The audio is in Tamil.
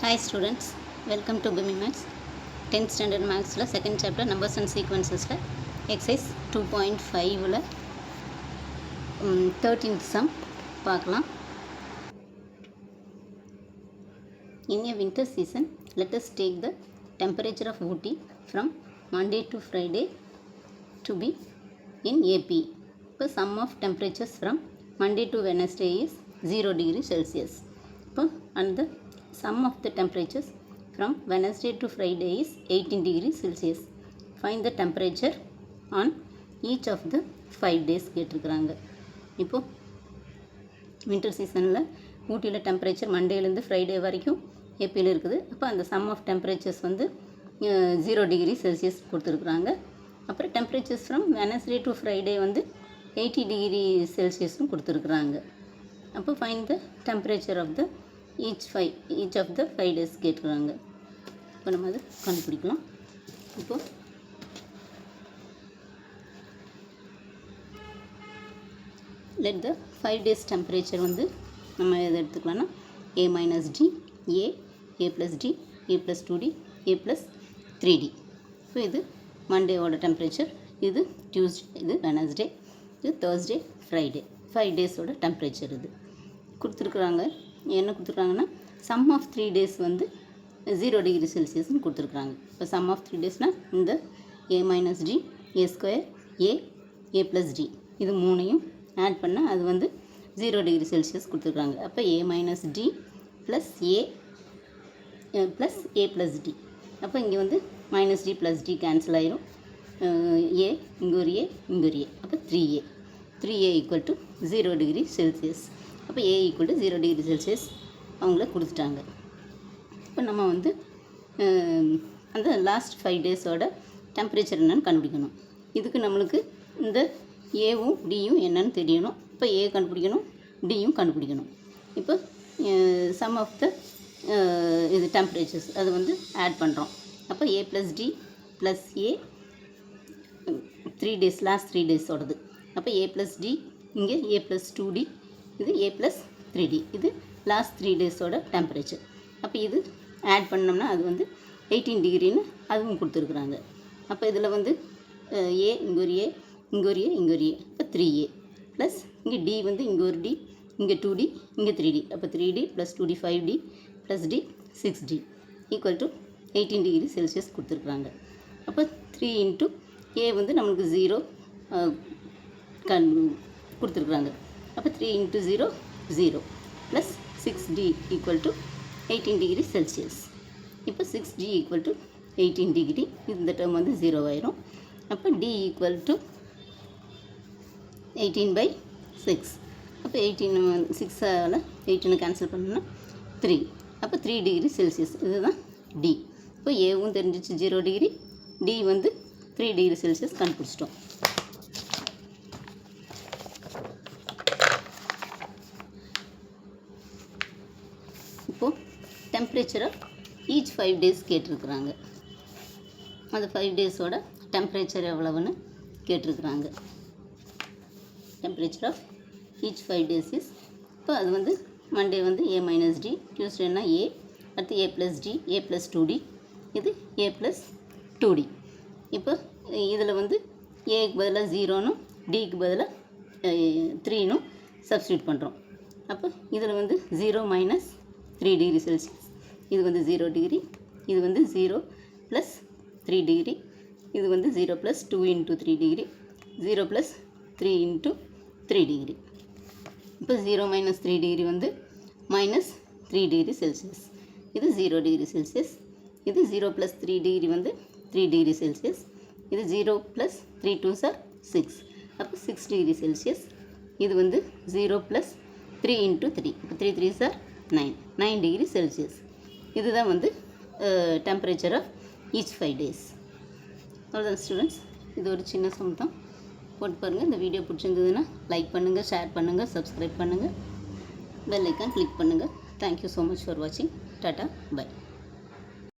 Hi students, welcome to Gumi Maths. 10th standard Maths la second chapter numbers and sequences la exercise 2.5 la 13th sum பார்க்கலாம். In a winter season, let us take the temperature of Ooty from Monday to Friday to be in AP. இப்போ sum of temperatures from Monday to Wednesday is 0 degree Celsius. இப்போ and the sum of the temperatures from Wednesday to Friday is 18 degree Celsius. Find the temperature on each of the 5 days கேட்டிருக்கிறாங்க. இப்போது வின்டர் சீசனில் ஊட்டியில் டெம்பரேச்சர் மண்டேலேருந்து ஃப்ரைடே வரைக்கும் ஏபியில் இருக்குது. அப்போ அந்த சம் ஆஃப் டெம்பரேச்சர்ஸ் வந்து 0 டிகிரி செல்சியஸ் கொடுத்துருக்குறாங்க. அப்புறம் temperatures from Wednesday to Friday வந்து 80 டிகிரி செல்சியஸும் கொடுத்துருக்குறாங்க. அப்போ find the temperature of the each of the 5 days கேட்டுக்கிறாங்க. இப்போ நம்ம அதை கண்டுபிடிக்கலாம். இப்போது லெட் த 5 days டெம்பரேச்சர் வந்து நம்ம எதை எடுத்துக்கலாம்னா a minus d, a plus d, a plus 2d, a plus 3d. So இது மண்டேவோட டெம்பரேச்சர், இது டியூஸ்டே, இது வெனஸ்டே, இது தேர்ஸ்டே, ஃப்ரைடே. 5 டேஸோட டெம்பரேச்சர் இது கொடுத்துருக்குறாங்க. என்ன கொடுத்துருக்காங்கன்னா சம் ஆஃப் 3 days வந்து 0 டிகிரி செல்சியஸ்னு கொடுத்துருக்குறாங்க. இப்போ சம் ஆஃப் 3 daysனால் இந்த a minus d, a square, a plus d இது மூணையும் ஆட் பண்ணால் அது வந்து 0 டிகிரி செல்சியஸ் கொடுத்துருக்குறாங்க. அப்போ a minus d plus a plus a plus d. அப்போ இங்கே வந்து minus d plus d cancel ஆயிரும். a இங்கே ஒரு a இங்கே ஒரு a, அப்போ 3a equal to 0 degree Celsius. அப்போ a equal to 0 degree Celsius அவங்கள கொடுத்துட்டாங்க. இப்போ நம்ம வந்து அந்த லாஸ்ட் 5 டேஸோட டெம்பரேச்சர் என்னென்னு கண்டுபிடிக்கணும். இதுக்கு நம்மளுக்கு இந்த ஏவும் டியும் என்னன்னு தெரியணும். இப்போ ஏ கண்டுபிடிக்கணும், டியும் கண்டுபிடிக்கணும். இப்போ சம் ஆஃப் த இது டெம்பரேச்சர்ஸ் அது வந்து ஆட் பண்ணுறோம். அப்போ ஏ plus D plus A 3 days last 3 டேஸோடது. அப்போ ஏ ப்ளஸ் டி இங்கே ஏ ப்ளஸ் 2d, இது ஏ ப்ளஸ் 3d, இது லாஸ்ட் 3 டேஸோட டெம்பரேச்சர். அப்போ இது ஆட் பண்ணோம்னா அது வந்து 18 டிகிரின்னு அதுவும் கொடுத்துருக்குறாங்க. அப்போ இதில் வந்து ஏ இங்கே ஒரு ஏ இங்கே ஒரு ஏ இங்கே ஒரு ஏ, இப்போ 3a ப்ளஸ் இங்கே டி வந்து இங்கே ஒரு டி இங்கே 2d இங்கே 3d, அப்போ 3d plus 2d 5d plus d 6d equal to 18 degree Celsius கொடுத்துருக்குறாங்க. அப்போ 3 இன்ட்டு ஏ வந்து நம்மளுக்கு 0 கொடுத்துருக்குறாங்க. அப்போ 3 into 0 0 plus 6d equal to 18 degree Celsius. இப்போ 6d ஈக்குவல் டு 18 டிகிரி, இந்த டேர்ம் வந்து 0 ஆயிரும். அப்போ d ஈக்குவல் டு 18/6. அப்போ 18 6ஆல் 18 கேன்சல் பண்ணோன்னா 3, அப்போ 3 டிகிரி செல்சியஸ் இதுதான் டி. இப்போ ஏவும் தெரிஞ்சிச்சு 0 டிகிரி, டி வந்து 3 டிகிரி செல்சியஸ் கண்டுபிடிச்சிட்டோம். இப்போது டெம்பரேச்சரை ஈச் 5 டேஸ் கேட்டிருக்கிறாங்க. அந்த 5 டேஸோட டெம்பரேச்சர் எவ்வளவுன்னு கேட்டிருக்கிறாங்க. Temperature of each 5 days is, இப்போ அது வந்து மண்டே வந்து a minus d, டியூஸ்டேனா a, அடுத்து a plus d, a plus 2d, இது a plus 2d. இப்போ இதில் வந்து ஏக்கு பதிலாக 0னும் டிக்கு பதிலாக 3னும் சப்ஸ்டியூட் பண்ணுறோம். அப்போ இதில் வந்து 0 மைனஸ் 3 டிகிரி செல்சியஸ், இது வந்து 0 டிகிரி, இது வந்து 0 ப்ளஸ் 3 டிகிரி, இது வந்து 0 plus 2 into 3 degree, 0 plus 3 into 3 degree. இப்போ 0 மைனஸ் 3 டிகிரி வந்து மைனஸ் 3 டிகிரி செல்சியஸ், இது 0 டிகிரி செல்சியஸ், இது 0 ப்ளஸ் 3 டிகிரி வந்து 3 டிகிரி செல்சியஸ், இது 0 ப்ளஸ் 3 2s are 6, அப்போ 6 டிகிரி செல்சியஸ், இது வந்து 0 ப்ளஸ் 3 இன்ட்டு 3, இப்போ 3 3s are 9 டிகிரி செல்சியஸ். இதுதான் வந்து டெம்பரேச்சர் ஆஃப் ஈச் 5 days. அவ்வளோதான் ஸ்டூடெண்ட்ஸ், இது ஒரு சின்ன சம் தான். போட்டு பாருங்கள். இந்த வீடியோ பிடிச்சிருந்ததுன்னா லைக் பண்ணுங்கள், ஷேர் பண்ணுங்கள், சப்ஸ்கிரைப் பண்ணுங்கள், பெல் ஐக்கான் கிளிக் பண்ணுங்கள். தேங்க்யூ ஸோ மச் ஃபார் வாட்சிங். Tata, by.